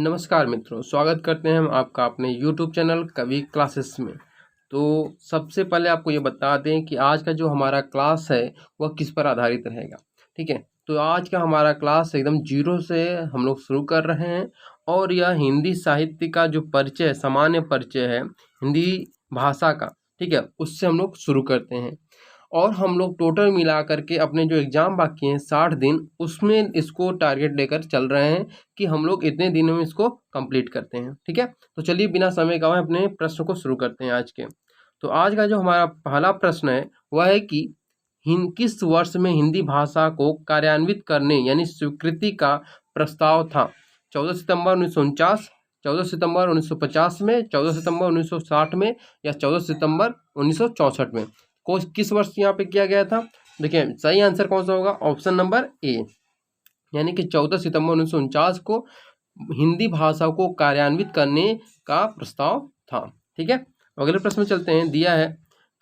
नमस्कार मित्रों, स्वागत करते हैं हम आपका अपने YouTube चैनल कवि क्लासेस में। तो सबसे पहले आपको ये बता दें कि आज का जो हमारा क्लास है वह किस पर आधारित रहेगा। ठीक है, तो आज का हमारा क्लास एकदम जीरो से हम लोग शुरू कर रहे हैं और यह हिंदी साहित्य का जो परिचय, सामान्य परिचय है हिंदी भाषा का, ठीक है, उससे हम लोग शुरू करते हैं। और हम लोग टोटल मिला करके अपने जो एग्ज़ाम बाकी हैं 60 दिन, उसमें इसको टारगेट लेकर चल रहे हैं कि हम लोग इतने दिनों में इसको कंप्लीट करते हैं। ठीक है, तो चलिए बिना समय गंवाए अपने प्रश्न को शुरू करते हैं आज के। तो आज का जो हमारा पहला प्रश्न है वह है कि किस वर्ष में हिंदी भाषा को कार्यान्वित करने यानी स्वीकृति का प्रस्ताव था। 14 सितंबर 1949, 14 सितंबर 1950 में, 14 सितंबर 1960 में या 14 सितंबर 1964 में। किस वर्ष यहाँ पे किया गया था। देखिए सही आंसर कौन सा होगा, ऑप्शन नंबर ए, यानी कि 14 सितंबर 1949 को हिंदी भाषा को कार्यान्वित करने का प्रस्ताव था। ठीक है, अगले प्रश्न में चलते हैं। दिया है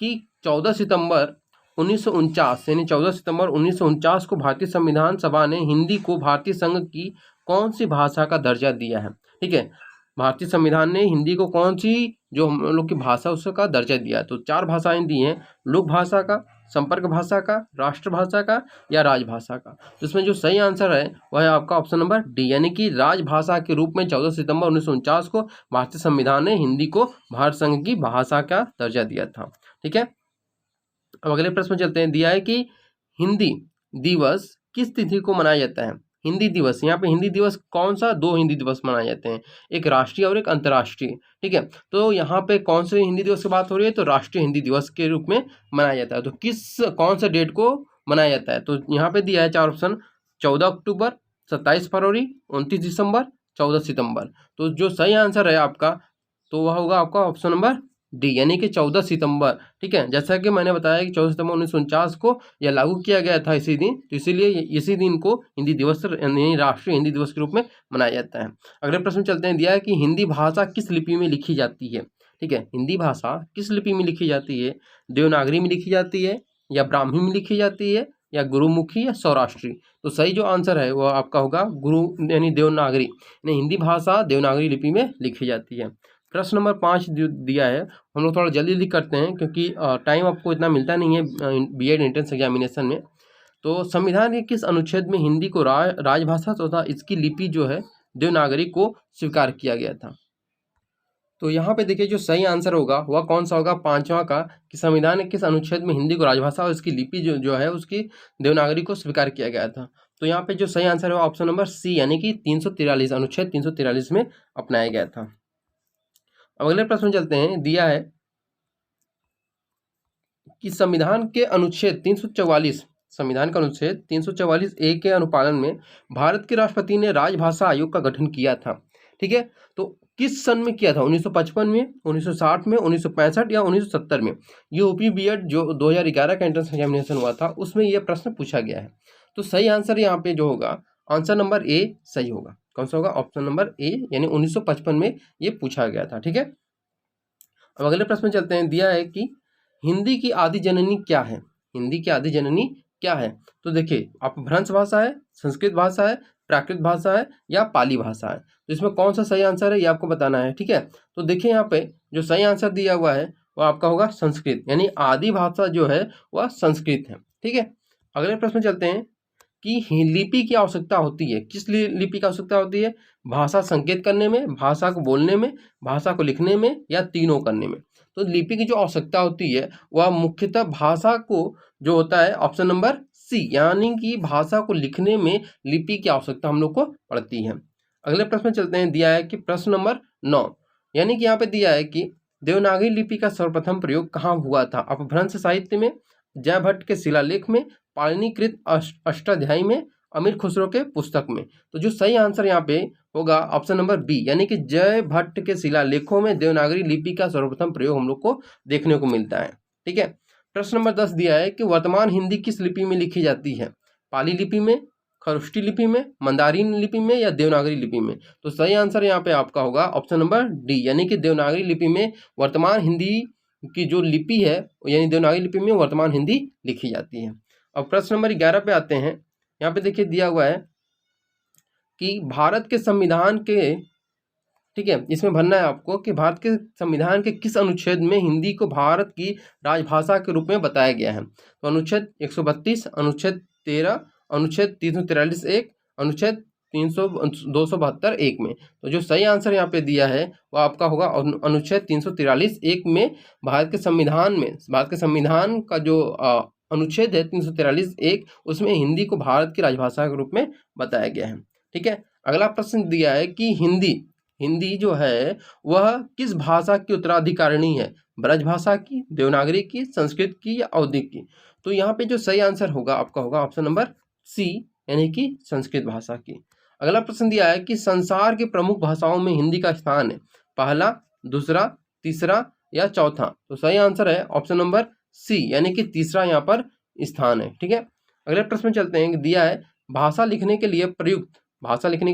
कि 14 सितंबर 1949 यानी 14 सितंबर 1949 को भारतीय संविधान सभा ने हिंदी को भारतीय संघ की कौन सी भाषा का दर्जा दिया है। ठीक है, भारतीय संविधान ने हिंदी को कौन सी जो हम लोग की भाषा उसका दर्जा दिया है। तो 4 भाषाएं दी हैं, लोक भाषा का, संपर्क भाषा का, राष्ट्रभाषा का या राजभाषा का। तो इसमें जो सही आंसर है वह है आपका ऑप्शन नंबर डी, यानी कि राजभाषा के रूप में 14 सितंबर 1949 को भारतीय संविधान ने हिंदी को भारत संघ की भाषा का दर्जा दिया था। ठीक है, अब अगले प्रश्न में चलते हैं। दिया है कि हिंदी दिवस किस तिथि को मनाया जाता है। हिंदी दिवस, यहाँ पे हिंदी दिवस कौन सा, 2 हिंदी दिवस मनाए जाते हैं, एक राष्ट्रीय और एक अंतर्राष्ट्रीय। ठीक है, तो यहाँ पे कौन से हिंदी दिवस की बात हो रही है, तो राष्ट्रीय हिंदी दिवस के रूप में मनाया जाता है। तो कौन सा डेट को मनाया जाता है, तो यहाँ पे दिया है 4 ऑप्शन, 14 अक्टूबर, 27 फरवरी, 29 दिसंबर, 14 सितंबर। तो जो सही आंसर है आपका तो वह होगा आपका ऑप्शन नंबर डी, यानी कि 14 सितंबर। ठीक है, जैसा कि मैंने बताया कि 14 सितंबर 1949 को यह लागू किया गया था इसी दिन, तो इसीलिए इसी दिन को हिंदी दिवस यानी राष्ट्रीय हिंदी दिवस के रूप में मनाया जाता है। अगले प्रश्न चलते हैं। दिया है कि हिंदी भाषा किस लिपि में लिखी जाती है। ठीक है, हिंदी भाषा किस लिपि में लिखी जाती है, देवनागरी में लिखी जाती है या ब्राह्मी में लिखी जाती है या गुरुमुखी या सौराष्ट्री। तो सही जो आंसर है वह आपका होगा गुरु यानी देवनागरी, यानी हिंदी भाषा देवनागरी लिपि में लिखी जाती है। प्रश्न नंबर 5 दिया है, हम लोग थोड़ा जल्दी करते हैं क्योंकि टाइम आपको इतना मिलता नहीं है बीएड एंट्रेंस एग्जामिनेशन में। तो संविधान के किस अनुच्छेद में हिंदी को राजभाषा तथा इसकी लिपि जो है देवनागरी को स्वीकार किया गया था। तो यहाँ पे देखिए जो सही आंसर होगा वह कौन सा होगा, 5वां का, कि संविधान के किस अनुच्छेद में हिंदी को राजभाषा और इसकी लिपि जो है उसकी देवनागरी को स्वीकार किया गया था। तो यहाँ पे जो सही आंसर है ऑप्शन नंबर सी, यानी कि 343 अनुच्छेद 343 में अपनाया गया था। अब अगले प्रश्न चलते हैं। दिया है कि संविधान के अनुच्छेद 344, संविधान का अनुच्छेद 344 ए के अनुपालन में भारत के राष्ट्रपति ने राजभाषा आयोग का गठन किया था। ठीक है, तो किस सन में किया था, 1955 में, 1960 में, 1965 या 1970 में। यूपी बीएड जो 2011 का एंट्रेंस एग्जामिनेशन हुआ था उसमें यह प्रश्न पूछा गया है। तो सही आंसर यहाँ पे जो होगा आंसर नंबर ए सही होगा। कौन सा होगा, ऑप्शन नंबर ए, यानी 1955 में ये पूछा गया था। ठीक है, अब अगले प्रश्न में चलते हैं। दिया है कि हिंदी की आदि जननी क्या है। हिंदी की आदि जननी क्या है, तो देखिए अपभ्रंश भाषा है, संस्कृत भाषा है, प्राकृत भाषा है या पाली भाषा है। तो इसमें कौन सा सही आंसर है ये आपको बताना है। ठीक है, तो देखिए यहाँ पे जो सही आंसर दिया हुआ है वह आपका होगा संस्कृत, यानी आदि भाषा जो है वह संस्कृत है। ठीक है, अगले प्रश्न में चलते हैं कि लिपि की आवश्यकता होती है। किस लिए लिपि की आवश्यकता होती है, भाषा संकेत करने में, भाषा को बोलने में, भाषा को लिखने में या तीनों करने में। तो लिपि की जो आवश्यकता होती है वह मुख्यतः भाषा को जो होता है ऑप्शन नंबर सी, यानी कि भाषा को लिखने में लिपि की आवश्यकता हम लोग को पड़ती है। अगले प्रश्न चलते हैं। दिया है कि प्रश्न नंबर 9, यानी कि यहाँ पे दिया है कि देवनागरी लिपि का सर्वप्रथम प्रयोग कहाँ हुआ था। अपभ्रंश साहित्य में, जयभट्ट के शिलालेख में, पाणिनिकृत अष्टाध्यायी में, अमीर खुसरो के पुस्तक में। तो जो सही आंसर यहाँ पे होगा ऑप्शन नंबर बी, यानी कि जयभट्ट के शिलालेखों में देवनागरी लिपि का सर्वप्रथम प्रयोग हम लोग को देखने को मिलता है। ठीक है, प्रश्न नंबर 10 दिया है कि वर्तमान हिंदी किस लिपि में लिखी जाती है। पाली लिपि में, खरोष्टी लिपि में, मंदारिन लिपि में या देवनागरी लिपि में। तो सही आंसर यहाँ पे आपका होगा ऑप्शन नंबर डी, यानी कि देवनागरी लिपि में वर्तमान हिंदी की जो लिपि है यानी देवनागरी लिपि में वर्तमान हिंदी लिखी जाती है। अब प्रश्न नंबर 11 पे आते हैं। यहाँ पे देखिए दिया हुआ है कि भारत के संविधान के ठीक है, इसमें भरना है आपको कि भारत के संविधान के किस अनुच्छेद में हिंदी को भारत की राजभाषा के रूप में बताया गया है। तो अनुच्छेद 132, अनुच्छेद 13, अनुच्छेद 343 एक, अनुच्छेद 272 एक में। तो जो सही आंसर यहाँ पे दिया है वो आपका होगा अनुच्छेद 343 एक में भारत के संविधान का जो अनुच्छेद है 343 एक, उसमें हिंदी को भारत की राजभाषा के रूप में बताया गया है। ठीक है, अगला प्रश्न दिया है कि हिंदी जो है वह किस भाषा की उत्तराधिकारिणी है, ब्रज भाषा की, देवनागरी की, संस्कृत की या अवधी की। तो यहाँ पे जो सही आंसर होगा आपका होगा ऑप्शन नंबर सी, यानी कि संस्कृत भाषा की। अगला प्रश्न दिया है कि संसार की प्रमुख भाषाओं में हिंदी का स्थान है, पहला, दूसरा, तीसरा या चौथा। तो सही आंसर है ऑप्शन नंबर सी, यानी कि तीसरा यहाँ पर स्थान है। ठीक है, अगले प्रश्न में चलते हैं। दिया है भाषा लिखने के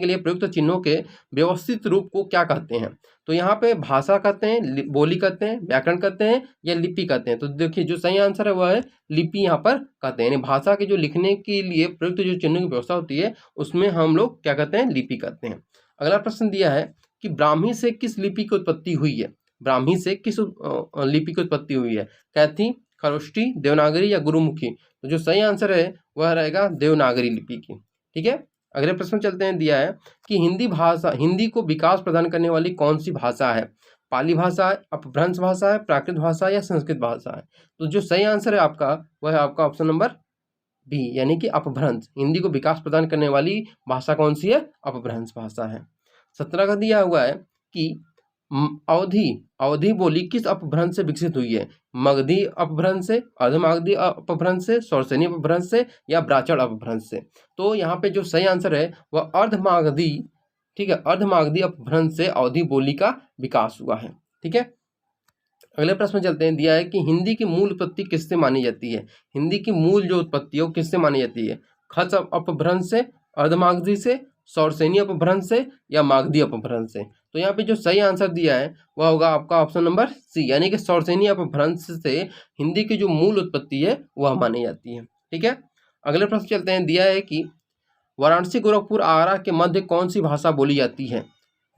लिए प्रयुक्त चिन्हों के व्यवस्थित रूप को क्या कहते हैं। तो यहाँ पे भाषा कहते हैं, बोली कहते हैं, व्याकरण कहते हैं या लिपि कहते हैं। तो देखिए जो सही आंसर है वह है लिपि यहाँ पर कहते हैं, यानी भाषा के जो लिखने के लिए प्रयुक्त जो चिन्हों की व्यवस्था होती है उसमें हम लोग क्या कहते हैं, लिपि कहते हैं। अगला प्रश्न दिया है कि ब्राह्मी से किस लिपि की उत्पत्ति हुई है, ब्राह्मी से किस लिपि की उत्पत्ति हुई है, कैथी, खरोष्टी, देवनागरी या गुरुमुखी। तो जो सही आंसर है वह रहेगा देवनागरी लिपि की। ठीक है, अगले प्रश्न चलते हैं। दिया है कि हिंदी को विकास प्रदान करने वाली कौन सी भाषा है, पाली भाषा है, अपभ्रंश भाषा है, प्राकृत भाषा या संस्कृत भाषा है। तो जो सही आंसर है आपका वह है आपका ऑप्शन नंबर बी, यानी कि अपभ्रंश। हिंदी को विकास प्रदान करने वाली भाषा कौन सी है, अपभ्रंश भाषा है। 17 का दिया हुआ है कि अवधी बोली किस अपभ्रंश से विकसित हुई है, मगधी अपभ्रंश से, अर्धमागधी अपभ्रंश से, सौरसेनी अपभ्रंश से या ब्राह्मण अपभ्रंश से। तो यहाँ पे जो सही आंसर है वह अर्धमागधी, ठीक है, अर्धमागधी अपभ्रंश से अवधी बोली का विकास हुआ है। ठीक है, अगले प्रश्न में चलते हैं। दिया है कि हिंदी की मूल उत्पत्ति किससे मानी जाती है, हिंदी की मूल जो उत्पत्ति है वो किससे मानी जाती है, खच अपभ्रंश से, अर्धमागधी से, सौरसेनी अपभ्रंश से या मागधी अपभ्रंश से। तो यहाँ पे जो सही आंसर दिया है वह होगा आपका ऑप्शन नंबर सी, यानी कि सौरसेनी अपभ्रंश से हिंदी की जो मूल उत्पत्ति है वह मानी जाती है। ठीक है, अगले प्रश्न चलते हैं। दिया है कि वाराणसी, गोरखपुर, आगरा के मध्य कौन सी भाषा बोली जाती है,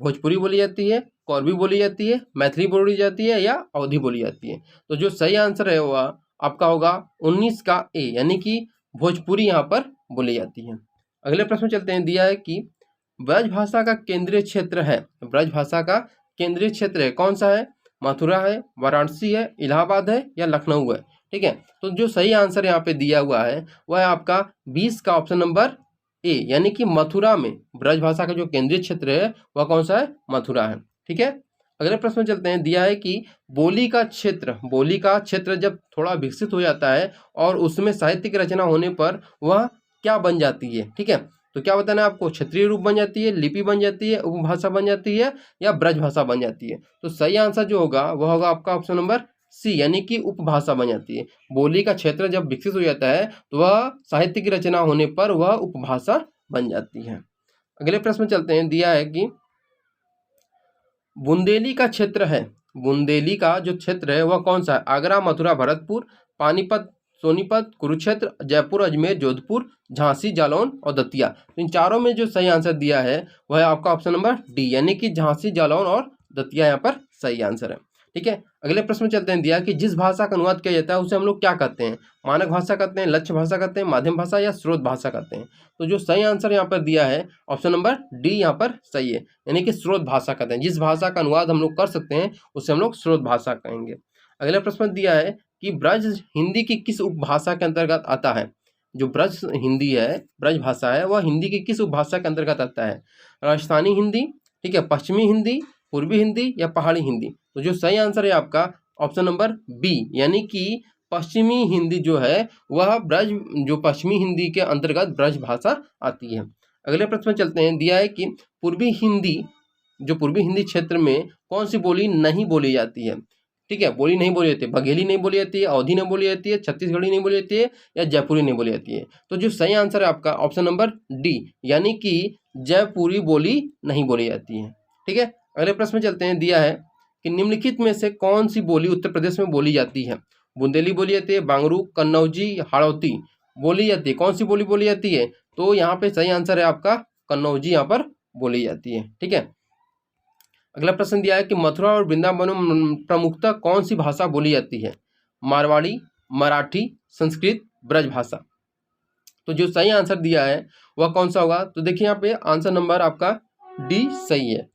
भोजपुरी बोली जाती है, कौरवी बोली जाती है, मैथिली बोली जाती है या अवधी बोली जाती है। तो जो सही आंसर है वह आपका होगा 19 का ए, यानी कि भोजपुरी यहाँ पर बोली जाती है। अगले प्रश्न चलते हैं। दिया है कि ब्रजभाषा का केंद्रीय क्षेत्र है, ब्रजभाषा का केंद्रीय क्षेत्र है कौन सा है, मथुरा है, वाराणसी है, इलाहाबाद है या लखनऊ है। ठीक है, तो जो सही आंसर यहाँ पे दिया हुआ है वह है आपका 20 का ऑप्शन नंबर ए, यानी कि मथुरा में ब्रजभाषा का जो केंद्रीय क्षेत्र है वह कौन सा है, मथुरा है। ठीक है, अगले प्रश्न में चलते हैं। दिया है कि बोली का क्षेत्र जब थोड़ा विकसित हो जाता है और उसमें साहित्य की रचना होने पर वह क्या बन जाती है। ठीक है, तो क्या बताना है आपको, क्षेत्रीय रूप बन जाती है, लिपि बन जाती है, उपभाषा बन जाती है या ब्रजभाषा बन जाती है। तो सही आंसर जो होगा वह होगा आपका ऑप्शन नंबर सी, यानी कि उपभाषा बन जाती है। बोली का क्षेत्र जब विकसित हो जाता है तो वह साहित्य की रचना होने पर वह उपभाषा बन जाती है। अगले प्रश्न में चलते हैं। दिया है कि बुंदेली का क्षेत्र है, बुंदेली का जो क्षेत्र है वह कौन सा है, आगरा, मथुरा, भरतपुर, पानीपत, सोनीपत, कुरुक्षेत्र, जयपुर, अजमेर, जोधपुर, झांसी, जालौन और दतिया। तो इन चारों में जो सही आंसर दिया है वह है आपका ऑप्शन नंबर डी, यानी कि झांसी, जालौन और दतिया यहाँ पर सही आंसर है। ठीक है, अगले प्रश्न में चलते हैं। दिया कि जिस भाषा का अनुवाद किया जाता है उसे हम लोग क्या कहते हैं, मानक भाषा कहते हैं, लक्ष्य भाषा कहते हैं, माध्यम भाषा या स्रोत भाषा कहते हैं। तो जो सही आंसर यहाँ पर दिया है ऑप्शन नंबर डी यहाँ पर सही है, यानी कि स्रोत भाषा कहते हैं। जिस भाषा का अनुवाद हम लोग कर सकते हैं उसे हम लोग स्रोत भाषा कहेंगे। अगले प्रश्न में दिया है कि ब्रज हिंदी की किस उपभाषा के अंतर्गत आता है, जो ब्रज हिंदी है, ब्रज भाषा है, वह हिंदी की किस उपभाषा के अंतर्गत आता है, राजस्थानी हिंदी, ठीक है, पश्चिमी हिंदी, पूर्वी हिंदी या पहाड़ी हिंदी। तो जो सही आंसर है आपका ऑप्शन नंबर बी, यानी कि पश्चिमी हिंदी जो है वह जो पश्चिमी हिंदी के अंतर्गत ब्रज भाषा आती है। अगले प्रश्न में चलते हैं। दिया है कि पूर्वी हिंदी क्षेत्र में कौन सी बोली नहीं बोली जाती है। ठीक है, बोली नहीं बोली जाती है, बघेली नहीं बोली जाती है, अवधी नहीं बोली जाती है, छत्तीसगढ़ी नहीं बोली जाती है या जयपुरी नहीं बोली जाती है। तो जो सही आंसर है आपका ऑप्शन नंबर डी, यानी कि जयपुरी बोली नहीं बोली जाती है। ठीक है, अगले प्रश्न में चलते हैं। दिया है कि निम्नलिखित में से कौन सी बोली उत्तर प्रदेश में बोली जाती है, बुंदेली बोली जाती है, बांगरू, कन्नौजी, हाड़ौती बोली जाती है, कौन सी बोली बोली जाती है। तो यहाँ पे सही आंसर है आपका कन्नौजी यहाँ पर बोली जाती है। ठीक है, अगला प्रश्न दिया है कि मथुरा और वृंदावन में प्रमुखतः कौन सी भाषा बोली जाती है? मारवाड़ी, मराठी, संस्कृत, ब्रजभाषा। तो जो सही आंसर दिया है वह कौन सा होगा? तो देखिए यहाँ पे आंसर नंबर आपका डी सही है।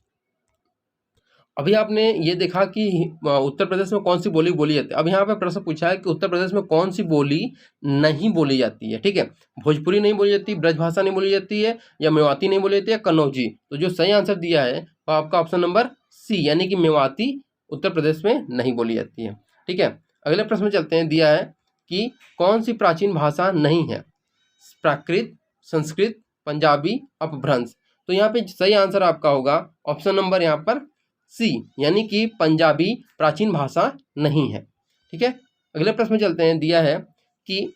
अभी आपने ये देखा कि उत्तर प्रदेश में कौन सी बोली बोली जाती है। अब यहाँ पे प्रश्न पूछा है कि उत्तर प्रदेश में कौन सी बोली नहीं बोली जाती है। ठीक है, भोजपुरी नहीं बोली जाती, ब्रजभाषा नहीं बोली जाती है, या मेवाती नहीं बोली जाती है, कन्नौजी। तो जो सही आंसर दिया है वो आपका ऑप्शन नंबर सी, यानी कि मेवाती उत्तर प्रदेश में नहीं बोली जाती है। ठीक है, अगले प्रश्न में चलते हैं। दिया है कि कौन सी प्राचीन भाषा नहीं है? प्राकृत, संस्कृत, पंजाबी, अपभ्रंश। तो यहाँ पे सही आंसर आपका होगा ऑप्शन नंबर यहाँ पर सी, यानी कि पंजाबी प्राचीन भाषा नहीं है। ठीक है, अगले प्रश्न में चलते हैं। दिया है कि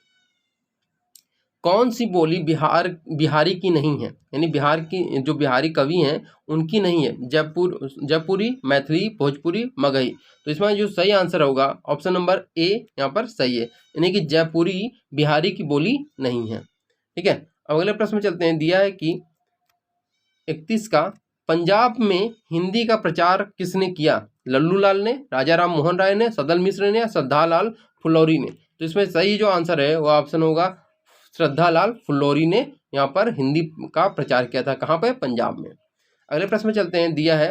कौन सी बोली बिहारी की नहीं है, यानी बिहार की जो बिहारी कवि हैं उनकी नहीं है? जयपुरी, मैथिली, भोजपुरी, मगही। तो इसमें जो सही आंसर होगा ऑप्शन नंबर ए यहाँ पर सही है, यानी कि जयपुरी बिहारी की बोली नहीं है। ठीक है, अब अगले प्रश्न में चलते हैं। दिया है कि 31 का पंजाब में हिंदी का प्रचार किसने किया? लल्लू लाल ने, राजा राम मोहन राय ने, सदल मिश्र ने, या श्रद्धालाल फुल्लौरी ने। तो इसमें सही जो आंसर है वो ऑप्शन होगा श्रद्धालाल फुल्लौरी ने यहाँ पर हिंदी का प्रचार किया था। कहाँ पर? पंजाब में। अगले प्रश्न में चलते हैं। दिया है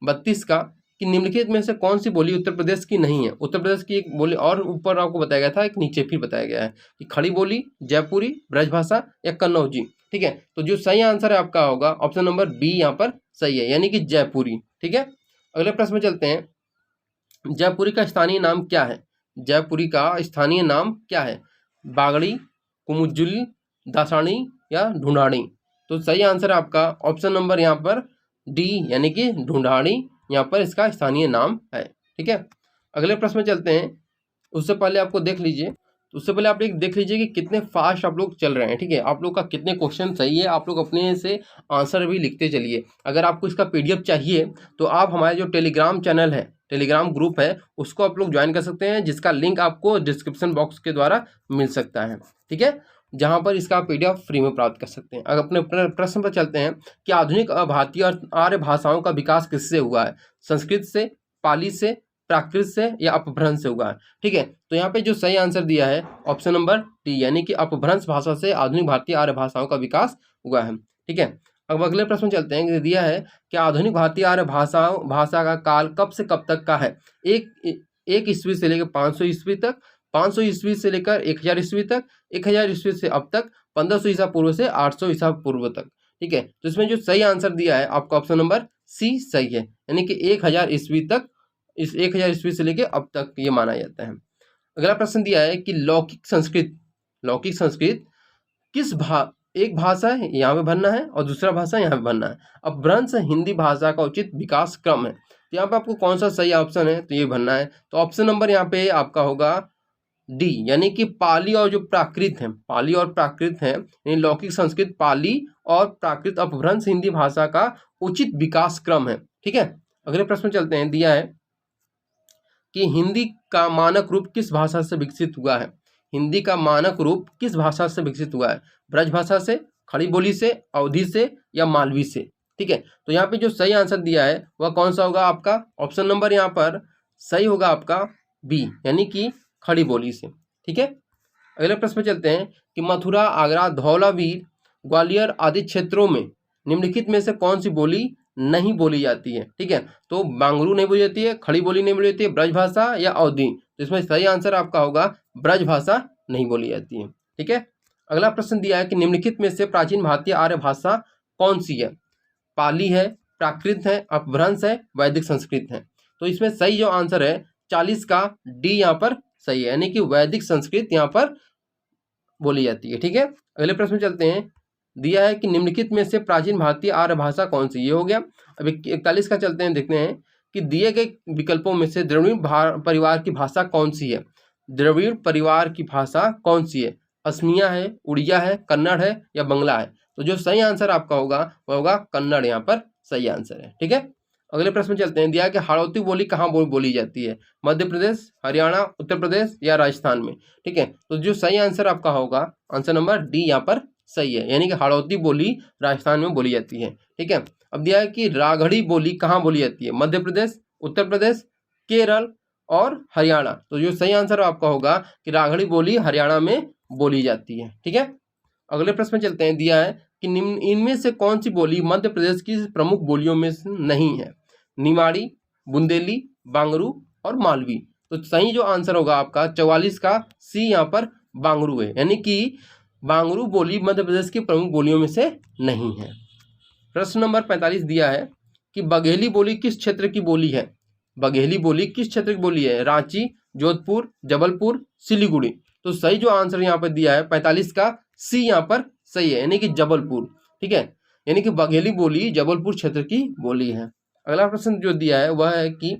32 का कि निम्नलिखित में से कौन सी बोली उत्तर प्रदेश की नहीं है? उत्तर प्रदेश की एक बोली और ऊपर आपको बताया गया था, एक नीचे फिर बताया गया है कि खड़ी बोली, जयपुरी, ब्रजभाषा, या कन्नौजी। ठीक है, तो जो सही आंसर है आपका होगा ऑप्शन नंबर बी यहाँ पर सही है, यानी कि जयपुरी। ठीक है, अगले प्रश्न में चलते हैं। जयपुरी का स्थानीय नाम क्या है? जयपुरी का स्थानीय नाम क्या है? बागड़ी, कुमुजुली, दासानी, या ढूंढाड़ी। तो सही आंसर आपका ऑप्शन नंबर यहाँ पर डी, यानी कि ढूंढाड़ी यहाँ पर इसका स्थानीय नाम है। ठीक है, अगले प्रश्न में चलते हैं। उससे पहले आपको देख लीजिए, तो उससे पहले आप देख लीजिए कि कितने फास्ट आप लोग चल रहे हैं। ठीक है, आप लोग का कितने क्वेश्चन सही है, आप लोग अपने से आंसर भी लिखते चलिए। अगर आपको इसका PDF चाहिए तो आप हमारे जो टेलीग्राम चैनल है, टेलीग्राम ग्रुप है, उसको आप लोग ज्वाइन कर सकते हैं, जिसका लिंक आपको डिस्क्रिप्शन बॉक्स के द्वारा मिल सकता है। ठीक है, जहाँ पर इसका PDF फ्री में प्राप्त कर सकते हैं। अगर अपने प्रश्न पर चलते हैं कि आधुनिक भारतीय और आर्य भाषाओं का विकास किससे हुआ है? संस्कृत से, पाली से, प्राकृत से, या अपभ्रंश से हुआ है? ठीक है, तो यहाँ पे जो सही आंसर दिया है ऑप्शन नंबर डी, यानी कि अपभ्रंश भाषा से आधुनिक भारतीय आर्य भाषाओं का विकास हुआ है। ठीक है, अब अगले प्रश्न में चलते हैं। दिया है कि आधुनिक भारतीय आर्य भाषा का काल कब से कब तक का है? एक ईस्वी से लेकर 500 ईस्वी तक, 500 ईस्वी से लेकर 1000 ईस्वी तक, 1000 ईस्वी से अब तक, 1500 ईसा पूर्व से 800 ईसा पूर्व तक। ठीक है, तो इसमें जो सही आंसर दिया है आपका ऑप्शन नंबर सी सही है, यानी कि 1000 ईस्वी तक, इस 1000 ईस्वी से लेकर अब तक ये माना जाता है। अगला प्रश्न दिया है कि लौकिक संस्कृत किस एक भाषा है यहाँ पे भरना है और दूसरा भाषा यहाँ पे भरना है। अब अपभ्रंश हिंदी भाषा का उचित विकास क्रम है, तो यहाँ पे आपको कौन सा सही ऑप्शन है तो ये भरना है। तो ऑप्शन नंबर यहाँ पे आपका होगा डी, यानी कि पाली और जो प्राकृत है, पाली और प्राकृत है, यानी लौकिक संस्कृत पाली और प्राकृत अपभ्रंश हिंदी भाषा का उचित विकास क्रम है। ठीक है, अगले प्रश्न में चलते हैं। दिया है कि हिंदी का मानक रूप किस भाषा से विकसित हुआ है? हिंदी का मानक रूप किस भाषा से विकसित हुआ है? ब्रजभाषा से, खड़ी बोली से, अवधी से, या मालवी से? ठीक है, तो यहाँ पे जो सही आंसर दिया है वह कौन सा होगा आपका? ऑप्शन नंबर यहाँ पर सही होगा आपका बी, यानी कि खड़ी बोली से। ठीक है, अगले प्रश्न में चलते हैं कि मथुरा, आगरा, धौलावीर, ग्वालियर आदि क्षेत्रों में निम्नलिखित में से कौन सी बोली नहीं बोली जाती है? ठीक है, तो बांगरू नहीं बोली जाती है, खड़ी बोली नहीं बोली जाती है, ब्रजभाषा या अवधी। तो इसमें सही आंसर आपका होगा ब्रजभाषा नहीं बोली जाती है। ठीक है, अगला प्रश्न दिया है कि निम्नलिखित में से प्राचीन भारतीय आर्य भाषा कौन सी है? पाली है, प्राकृत है, अपभ्रंश है, वैदिक संस्कृत है। तो इसमें सही जो आंसर है 40 का डी यहाँ पर सही है, यानी कि वैदिक संस्कृत यहाँ पर बोली जाती है। ठीक है, अगले प्रश्न में चलते हैं। दिया है कि निम्नलिखित में से प्राचीन भारतीय आर्य भाषा कौन सी? ये हो गया। अब 41 का चलते हैं, देखते हैं कि दिए गए विकल्पों में से द्रविड़ परिवार की भाषा कौन सी है? द्रविड़ परिवार की भाषा कौन सी है? असमिया है, उड़िया है, कन्नड़ है, या बंगला है? तो जो सही आंसर आपका होगा वह होगा कन्नड़, यहाँ पर सही आंसर है। ठीक है, अगले प्रश्न में चलते हैं। दिया है कि हाड़ौती बोली कहाँ बोली जाती है? मध्य प्रदेश, हरियाणा, उत्तर प्रदेश, या राजस्थान में? ठीक है, तो जो सही आंसर आपका होगा आंसर नंबर डी यहाँ पर सही है, यानी कि हाड़ौती बोली राजस्थान में बोली जाती है। ठीक है, अब दिया है कि राघड़ी बोली कहाँ बोली जाती है, मध्य प्रदेश, उत्तर प्रदेश, केरल और हरियाणा। तो जो सही आंसर आपका होगा कि राघड़ी बोली हरियाणा में बोली जाती है। ठीक है, अगले प्रश्न में चलते हैं। दिया है कि निम्न इनमें से कौन सी बोली मध्य प्रदेश की प्रमुख बोलियों में से नहीं है, निमाड़ी, बुंदेली, बांगरू और मालवी। तो सही जो आंसर होगा आपका 44 का सी यहाँ पर बांगरू है, यानी कि बांगरू बोली मध्य प्रदेश की प्रमुख बोलियों में से नहीं है। प्रश्न नंबर 45 दिया है कि बघेली बोली किस क्षेत्र की बोली है, बघेली बोली किस क्षेत्र की बोली है, रांची, जोधपुर, जबलपुर, सिलीगुड़ी। तो सही जो आंसर यहाँ पर दिया है 45 का सी यहाँ पर सही है, यानी कि जबलपुर। ठीक है, यानी कि बघेली बोली जबलपुर क्षेत्र की बोली है। अगला प्रश्न जो दिया है वह है कि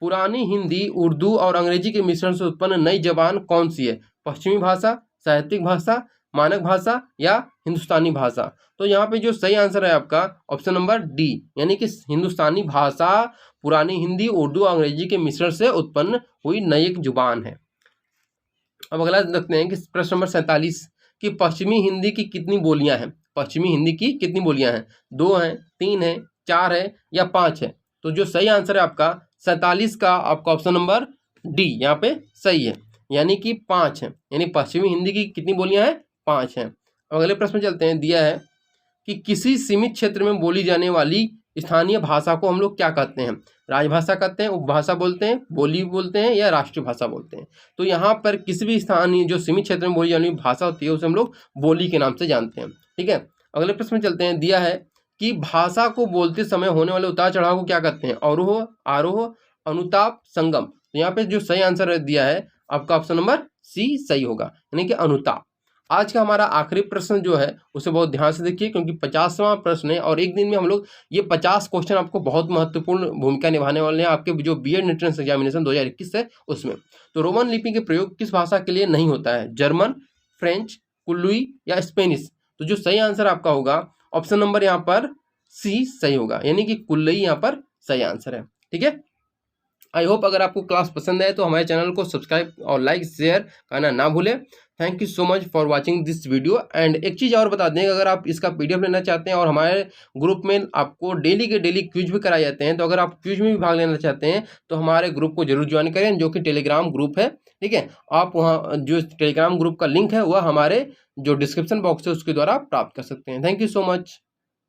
पुरानी हिंदी, उर्दू और अंग्रेजी के मिश्रण से उत्पन्न नई जबान कौन सी है, पश्चिमी भाषा, साहित्यिक भाषा, मानक भाषा या हिंदुस्तानी भाषा। तो यहाँ पे जो सही आंसर है आपका ऑप्शन नंबर डी, यानी कि हिंदुस्तानी भाषा पुरानी हिंदी, उर्दू और अंग्रेजी के मिश्रण से उत्पन्न हुई नई एक जुबान है। अब अगला देखते हैं कि प्रश्न नंबर 47 कि पश्चिमी हिंदी की कितनी बोलियां हैं, पश्चिमी हिंदी की कितनी बोलियां हैं, 2 हैं, 3 हैं, 4 है या 5 है। तो जो सही आंसर है आपका 47 का आपका ऑप्शन नंबर डी यहाँ पे सही है, यानी कि 5 है, यानी पश्चिमी हिंदी की कितनी बोलियां हैं, 5 हैं। अगले प्रश्न में चलते हैं। दिया है कि किसी सीमित क्षेत्र में बोली जाने वाली स्थानीय भाषा को हम लोग क्या कहते हैं, राजभाषा कहते हैं, उपभाषा बोलते हैं, बोली बोलते हैं या राष्ट्रीय भाषा बोलते हैं। तो यहाँ पर किसी भी स्थानीय जो सीमित क्षेत्र में बोली जाने वाली भाषा होती है उसे हम लोग बोली के नाम से जानते हैं। ठीक है, अगले प्रश्न में चलते हैं। दिया है कि भाषा को बोलते समय होने वाले उतार चढ़ाव को क्या कहते हैं, अवरोह, आरोह, अनुताप, संगम। तो यहाँ पे जो सही आंसर दिया है आपका ऑप्शन नंबर सी सही होगा, यानी कि अनुताप। आज का हमारा आखिरी प्रश्न जो है उसे बहुत ध्यान से देखिए, क्योंकि 50वां प्रश्न है और एक दिन में हम लोग ये 50 क्वेश्चन आपको बहुत महत्वपूर्ण भूमिका निभाने वाले हैं आपके जो बीएड एंट्रेंस एग्जामिनेशन 2021 है उसमें। तो रोमन लिपि के प्रयोग किस भाषा के लिए नहीं होता है, जर्मन, फ्रेंच, कुल्लुई या स्पेनिश। तो जो सही आंसर आपका होगा ऑप्शन नंबर यहाँ पर सी सही होगा, यानी कि कुल्लुई यहाँ पर सही आंसर है। ठीक है, आई होप अगर आपको क्लास पसंद है तो हमारे चैनल को सब्सक्राइब और लाइक शेयर करना ना भूलें। Thank you so much for watching this video. And एक चीज़ और बता दें, अगर आप इसका पीडीएफ लेना चाहते हैं और हमारे ग्रुप में आपको डेली के डेली क्विज भी कराए जाते हैं, तो अगर आप क्विज में भी भाग लेना चाहते हैं तो हमारे ग्रुप को जरूर ज्वाइन करें, जो कि टेलीग्राम ग्रुप है। ठीक है, आप वहाँ जो टेलीग्राम ग्रुप का लिंक है वह हमारे जो डिस्क्रिप्शन बॉक्स है उसके द्वारा प्राप्त कर सकते हैं। Thank you so much.